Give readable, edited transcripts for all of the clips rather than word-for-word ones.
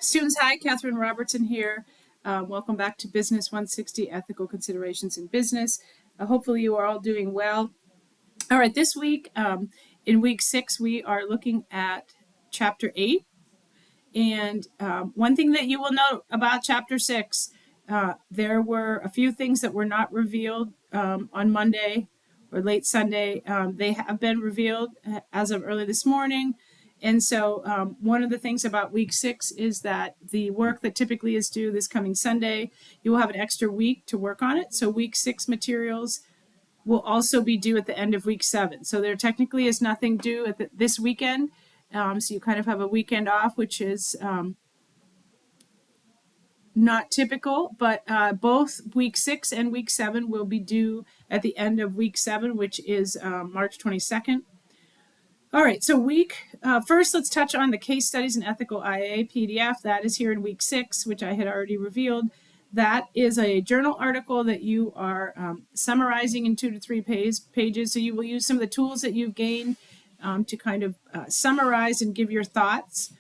Students, hi, Catherine Robertson here. Welcome back to Business 160, Ethical Considerations in Business. Hopefully you are all doing well. All right, this week, in week 6, we are looking at chapter 8. And one thing that you will note about chapter 6, there were a few things that were not revealed on Monday or late Sunday. They have been revealed as of early this morning. And so one of the things about week 6 is that the work that typically is due this coming Sunday, you will have an extra week to work on it. So week 6 materials will also be due at the end of week 7. So there technically is nothing due at this weekend. So you kind of have a weekend off, which is not typical, but both week 6 and week 7 will be due at the end of week 7, which is March 22nd. All right, so first, let's touch on the case studies in ethical IA PDF. That is here in week 6, which I had already revealed. That is a journal article that you are summarizing in 2 to 3 pages. So you will use some of the tools that you've gained to kind of summarize and give your thoughts,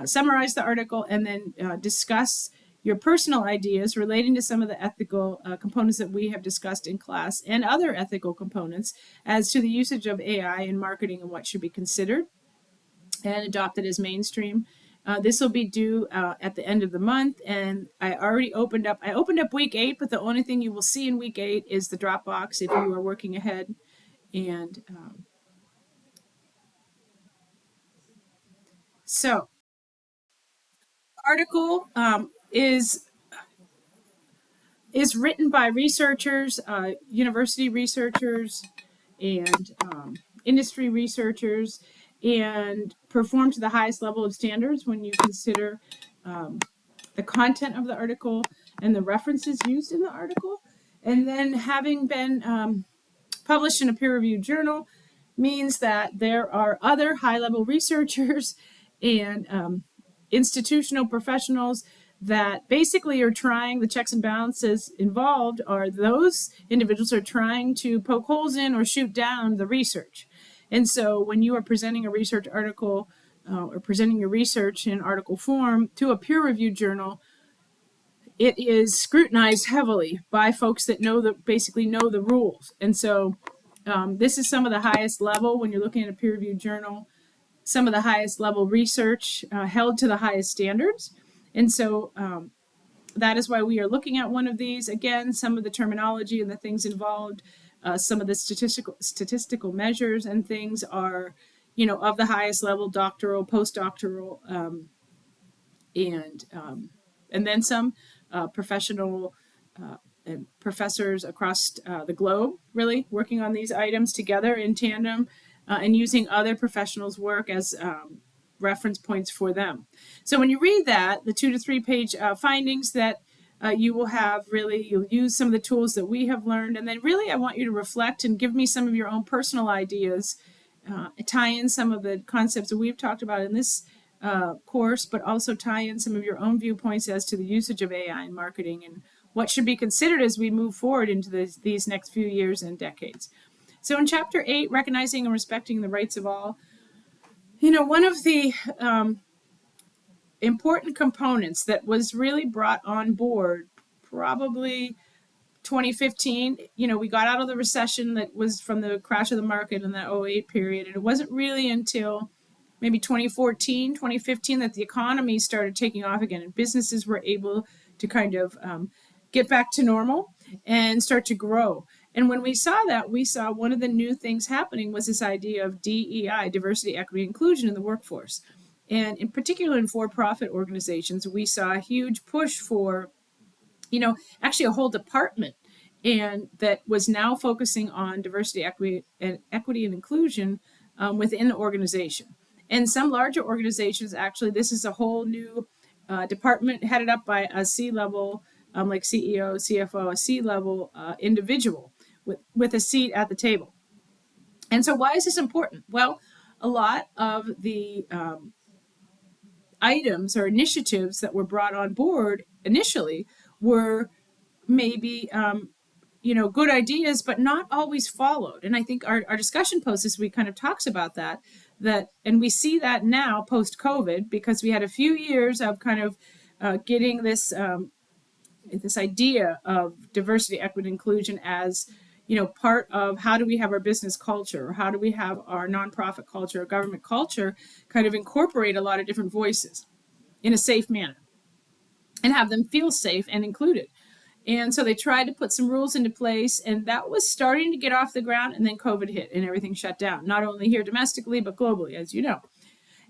summarize the article, and then discuss your personal ideas relating to some of the ethical components that we have discussed in class and other ethical components as to the usage of AI in marketing and what should be considered and adopted as mainstream. This will be due at the end of the month, and I opened up week 8, but the only thing you will see in week 8 is the Dropbox if you are working ahead. And so article is written by researchers, university researchers, and industry researchers, and performed to the highest level of standards when you consider the content of the article and the references used in the article. And then having been published in a peer-reviewed journal means that there are other high-level researchers and institutional professionals that basically are trying, the checks and balances involved are those individuals are trying to poke holes in or shoot down the research. And so when you are presenting a research article or presenting your research in article form to a peer-reviewed journal, it is scrutinized heavily by folks that basically know the rules. And so this is some of the highest level when you're looking at a peer-reviewed journal, some of the highest level research held to the highest standards. And so that is why we are looking at one of these. Again, some of the terminology and the things involved, some of the statistical measures and things are, of the highest level, doctoral, postdoctoral, and then some professional and professors across the globe, really working on these items together in tandem and using other professionals' work as reference points for them. So when you read that, the 2 to 3 page findings that you will have, really, you'll use some of the tools that we have learned, and then really I want you to reflect and give me some of your own personal ideas, tie in some of the concepts that we've talked about in this course, but also tie in some of your own viewpoints as to the usage of AI in marketing and what should be considered as we move forward into these next few years and decades. So in chapter 8, recognizing and respecting the rights of all, one of the important components that was really brought on board probably 2015, we got out of the recession that was from the crash of the market in that 08 period, and it wasn't really until maybe 2014, 2015 that the economy started taking off again and businesses were able to kind of get back to normal and start to grow. And when we saw that, we saw one of the new things happening was this idea of DEI, diversity, equity, inclusion in the workforce. And in particular in for-profit organizations, we saw a huge push for, actually a whole department and that was now focusing on diversity, equity, and inclusion within the organization. And some larger organizations, actually, this is a whole new department headed up by a C-level, like CEO, CFO, a C-level individual with a seat at the table. And so why is this important? Well, a lot of the items or initiatives that were brought on board initially were maybe good ideas, but not always followed. And I think our discussion post this week kind of talks about that and we see that now post COVID, because we had a few years of kind of getting this idea of diversity, equity, inclusion as, part of how do we have our business culture, or how do we have our nonprofit culture, or government culture, kind of incorporate a lot of different voices in a safe manner and have them feel safe and included. And so they tried to put some rules into place, and that was starting to get off the ground. And then COVID hit and everything shut down, not only here domestically, but globally, as you know.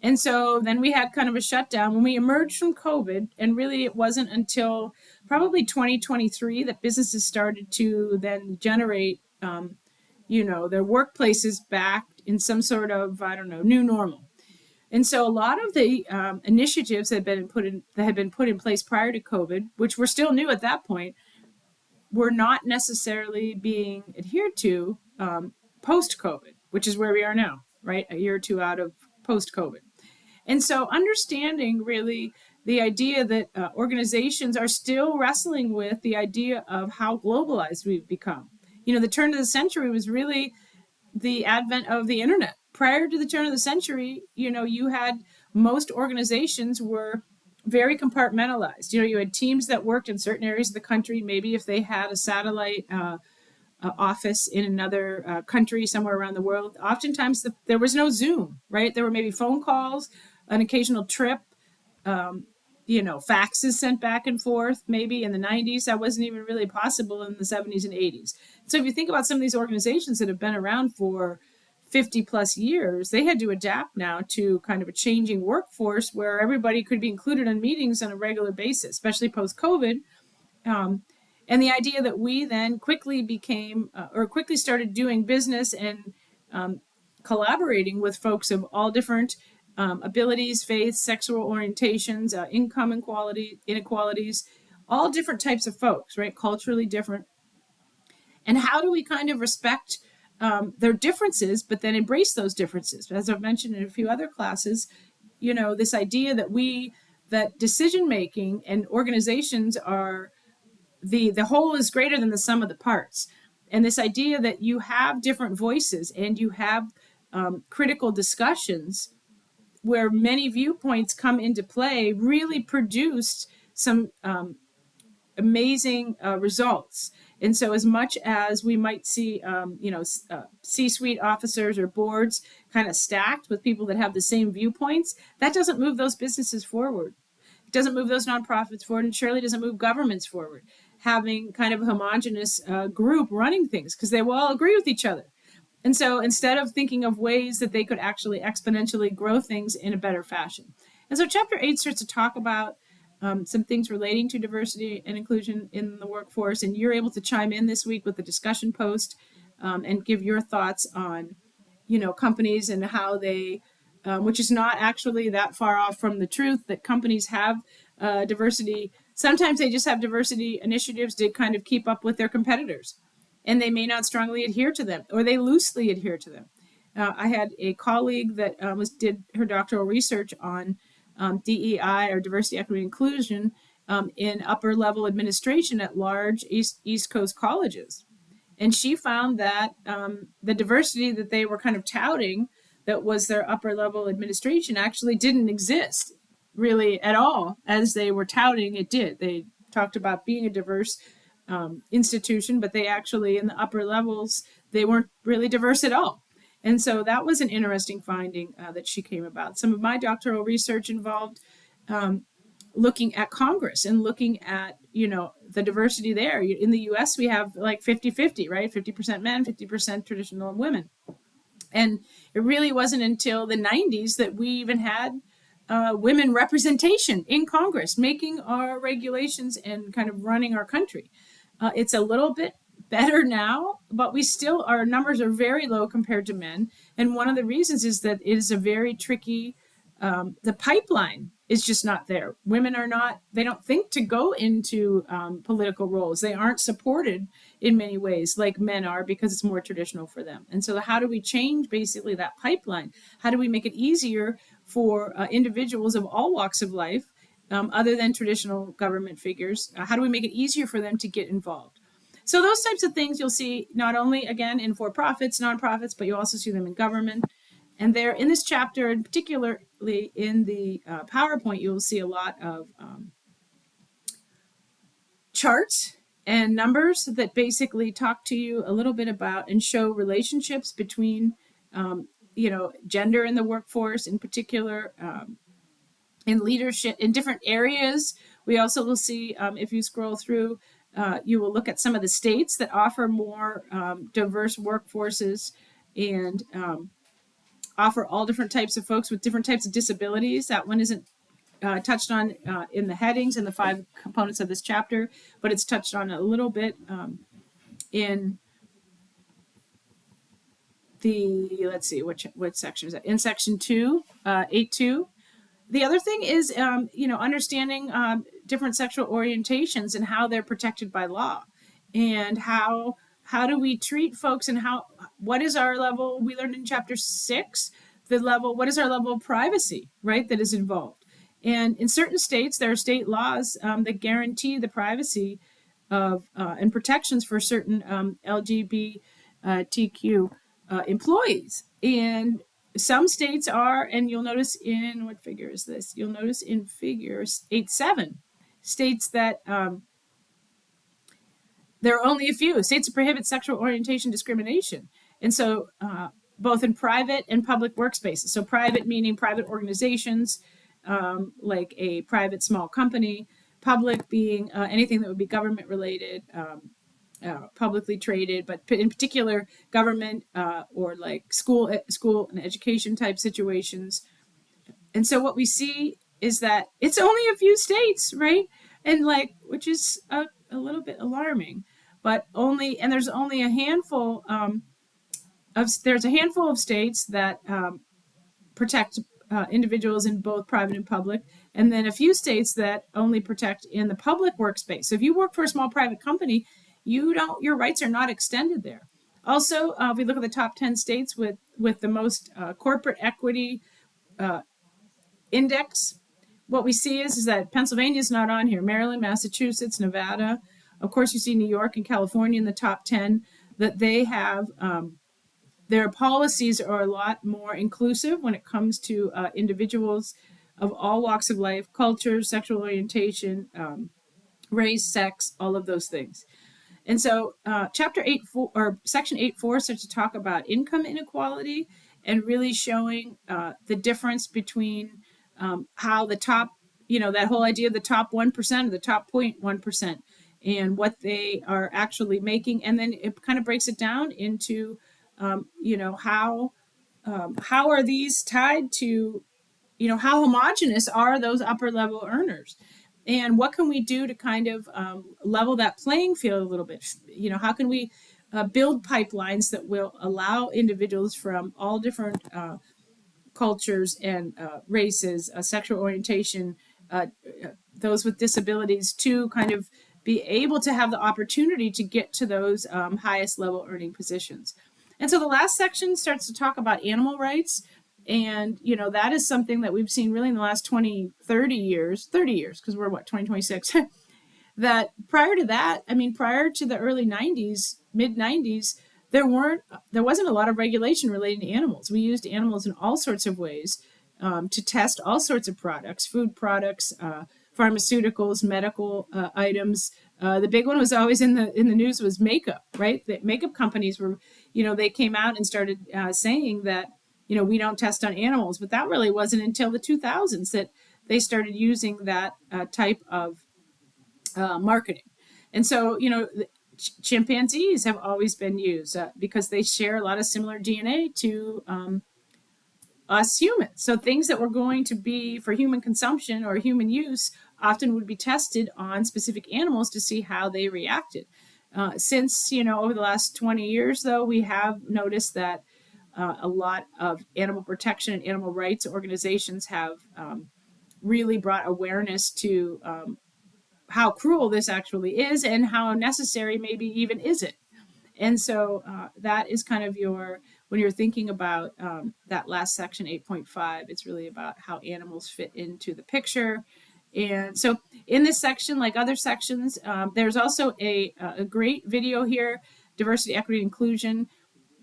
And so then we had kind of a shutdown when we emerged from COVID. And really, it wasn't until probably 2023 that businesses started to then generate, their workplaces back in some sort of, I don't know, new normal. And so a lot of the initiatives that had been put in place prior to COVID, which were still new at that point, were not necessarily being adhered to post-COVID, which is where we are now, right? A year or two out of post-COVID. And so understanding really the idea that organizations are still wrestling with the idea of how globalized we've become. The turn of the century was really the advent of the internet. Prior to the turn of the century, you had most organizations were very compartmentalized. You had teams that worked in certain areas of the country. Maybe if they had a satellite office in another country somewhere around the world, oftentimes there was no Zoom, right? There were maybe phone calls, an occasional trip, faxes sent back and forth. Maybe in the 90s, that wasn't even really possible in the 70s and 80s. So if you think about some of these organizations that have been around for 50 plus years, they had to adapt now to kind of a changing workforce where everybody could be included in meetings on a regular basis, especially post-COVID. And the idea that we then quickly quickly started doing business and collaborating with folks of all different abilities, faiths, sexual orientations, income inequalities, all different types of folks, right? Culturally different. And how do we kind of respect their differences, but then embrace those differences? As I've mentioned in a few other classes, this idea that decision making and organizations are the whole is greater than the sum of the parts. And this idea that you have different voices and you have critical discussions where many viewpoints come into play really produced some amazing results. And so as much as we might see, C-suite officers or boards kind of stacked with people that have the same viewpoints, that doesn't move those businesses forward. It doesn't move those nonprofits forward, and surely doesn't move governments forward. Having kind of a homogenous group running things, because they will all agree with each other. And so instead of thinking of ways that they could actually exponentially grow things in a better fashion. And so chapter 8 starts to talk about some things relating to diversity and inclusion in the workforce. And you're able to chime in this week with the discussion post and give your thoughts on, companies and how they, which is not actually that far off from the truth, that companies have diversity. Sometimes they just have diversity initiatives to kind of keep up with their competitors, and they may not strongly adhere to them, or they loosely adhere to them. I had a colleague that did her doctoral research on DEI, or diversity, equity, inclusion, in upper level administration at large East Coast colleges. And she found that the diversity that they were kind of touting, that was their upper level administration, actually didn't exist really at all as they were touting it did. They talked about being a diverse institution, but they actually, in the upper levels, they weren't really diverse at all. And so that was an interesting finding that she came about. Some of my doctoral research involved looking at Congress and looking at, the diversity there. In the US, we have like 50-50, right? 50% men, 50% traditional women. And it really wasn't until the 90s that we even had women representation in Congress, making our regulations and kind of running our country. It's a little bit better now, but our numbers are very low compared to men. And one of the reasons is that it is a very tricky, the pipeline is just not there. Women they don't think to go into political roles. They aren't supported in many ways like men are, because it's more traditional for them. And so how do we change basically that pipeline? How do we make it easier for individuals of all walks of life, other than traditional government figures? How do we make it easier for them to get involved? So those types of things you'll see not only, again, in for-profits, nonprofits, but you also see them in government. And there in this chapter, and particularly in the PowerPoint, you will see a lot of charts and numbers that basically talk to you a little bit about and show relationships between gender in the workforce, in particular, in leadership in different areas. We also will see, if you scroll through, you will look at some of the states that offer more diverse workforces and offer all different types of folks with different types of disabilities. That one isn't touched on in the headings and the 5 components of this chapter, but it's touched on a little bit in the, let's see, what section is that? In section 2, 8.2. The other thing is, understanding different sexual orientations and how they're protected by law, and how do we treat folks, and what is our level? We learned in chapter 6 what is our level of privacy, right? That is involved, and in certain states there are state laws that guarantee the privacy of and protections for certain LGBTQ employees, and some states are, and you'll notice in, what figure is this? You'll notice in figure 8.7, states that there are only a few states that prohibit sexual orientation discrimination. And so both in private and public workspaces. So private meaning private organizations, like a private small company, public being anything that would be government related, publicly traded, but in particular government or like school and education type situations. And so what we see is that it's only a few states, right? And like, which is a little bit alarming, but there's only a handful there's a handful of states that protect individuals in both private and public, and then a few states that only protect in the public workspace. So if you work for a small private company, your rights are not extended there. Also, if we look at the top 10 states with the most corporate equity index, what we see is that Pennsylvania is not on here. Maryland, Massachusetts, Nevada, of course, you see New York and California in the top 10, that they have their policies are a lot more inclusive when it comes to individuals of all walks of life, culture, sexual orientation, race, sex, all of those things. And so chapter 8.4 or section 8.4 starts to talk about income inequality and really showing the difference between how the top, that whole idea of the top 1% or the top 0.1% and what they are actually making. And then it kind of breaks it down into, how are these tied to, how homogenous are those upper level earners? And what can we do to kind of level that playing field a little bit? How can we build pipelines that will allow individuals from all different cultures and races, sexual orientation, those with disabilities, to kind of be able to have the opportunity to get to those highest level earning positions. And so the last section starts to talk about animal rights. And, that is something that we've seen really in the last 30 years, because we're 2026, that prior to that, prior to the early 90s, mid 90s, there wasn't a lot of regulation relating to animals. We used animals in all sorts of ways to test all sorts of products, food products, pharmaceuticals, medical items. The big one was always in the news was makeup, right? The makeup companies were, they came out and started saying that, we don't test on animals, but that really wasn't until the 2000s that they started using that type of marketing. And so, chimpanzees have always been used because they share a lot of similar DNA to us humans. So things that were going to be for human consumption or human use often would be tested on specific animals to see how they reacted. Since, over the last 20 years, though, we have noticed that a lot of animal protection and animal rights organizations have really brought awareness to how cruel this actually is and how necessary maybe even is it. And so that is kind of when you're thinking about that last section, 8.5, it's really about how animals fit into the picture. And so in this section, like other sections, there's also a great video here, diversity, equity, inclusion.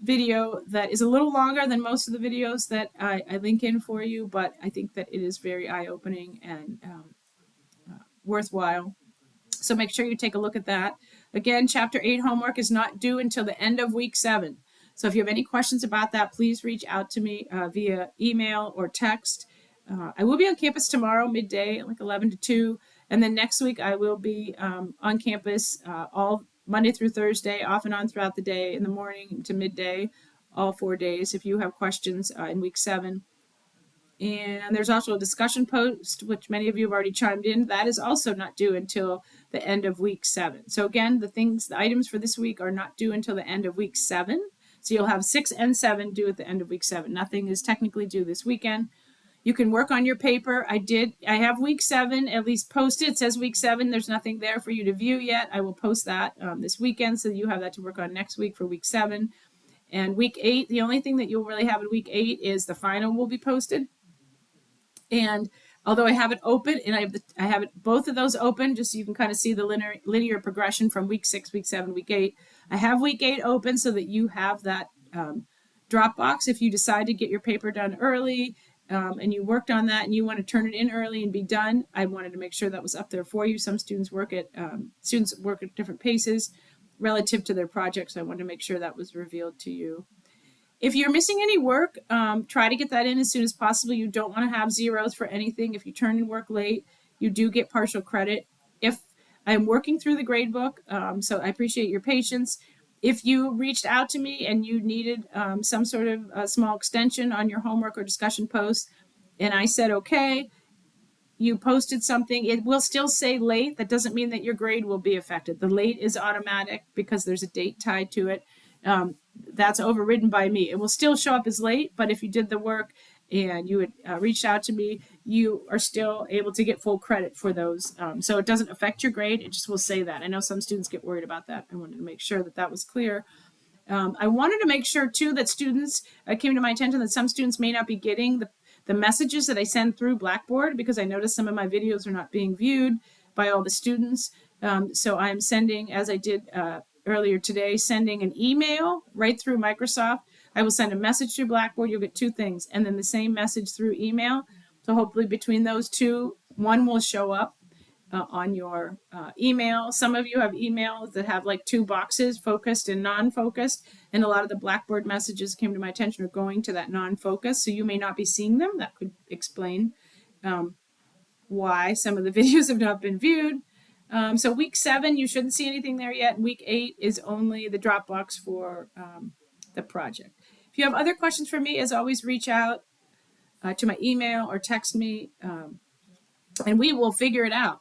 video that is a little longer than most of the videos that I link in for you, but I think that it is very eye-opening and worthwhile. So make sure you take a look at that. Again, Chapter 8 homework is not due until the end of week 7. So if you have any questions about that, please reach out to me via email or text. I will be on campus tomorrow, midday, like 11 to 2. And then next week, I will be on campus all Monday through Thursday, off and on throughout the day, in the morning to midday, all 4 days. If you have questions in week 7. And there's also a discussion post, which many of you have already chimed in. That is also not due until the end of week 7. So again, the items for this week are not due until the end of week 7. So you'll have 6 and 7 due at the end of week 7. Nothing is technically due this weekend. You can work on your paper. I have week 7 at least posted. It says week 7. There's nothing there for you to view yet. I will post that this weekend, so you have that to work on next week for week 7. And week 8, the only thing that you'll really have in week 8 is the final will be posted. And although I have it open, and I have it both of those open, just so you can kind of see the linear progression from week 6, week 7, week 8. I have week 8 open so that you have that Dropbox if you decide to get your paper done early, and you worked on that and you want to turn it in early and be done. I wanted to make sure that was up there for you. Some students work at different paces relative to their projects. So I wanted to make sure that was revealed to you. If you're missing any work, try to get that in as soon as possible. You don't want to have zeros for anything. If you turn in work late, you do get partial credit. If I'm working through the grade book, so I appreciate your patience. If you reached out to me and you needed some sort of small extension on your homework or discussion post, and I said, okay, you posted something, it will still say late. That doesn't mean that your grade will be affected. The late is automatic because there's a date tied to it. That's overridden by me. It will still show up as late, but if you did the work and you had reached out to me, you are still able to get full credit for those. So it doesn't affect your grade. It just will say that. I know some students get worried about that. I wanted to make sure that that was clear. I wanted to make sure too that students came to my attention that some students may not be getting the messages that I send through Blackboard, because I noticed some of my videos are not being viewed by all the students. So I'm sending, as I did earlier today, sending an email right through Microsoft. I will send a message through Blackboard. You'll get 2 things, and then the same message through email. So hopefully between those 2, one will show up on your email. Some of you have emails that have like 2 boxes, focused and non-focused, and a lot of the Blackboard messages came to my attention are going to that non-focused, so you may not be seeing them. That could explain why some of the videos have not been viewed. So week 7, you shouldn't see anything there yet. Week 8 is only the Dropbox for the project. If you have other questions for me, as always, reach out to my email or text me, and we will figure it out.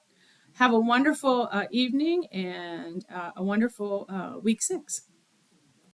Have a wonderful evening and a wonderful week 6.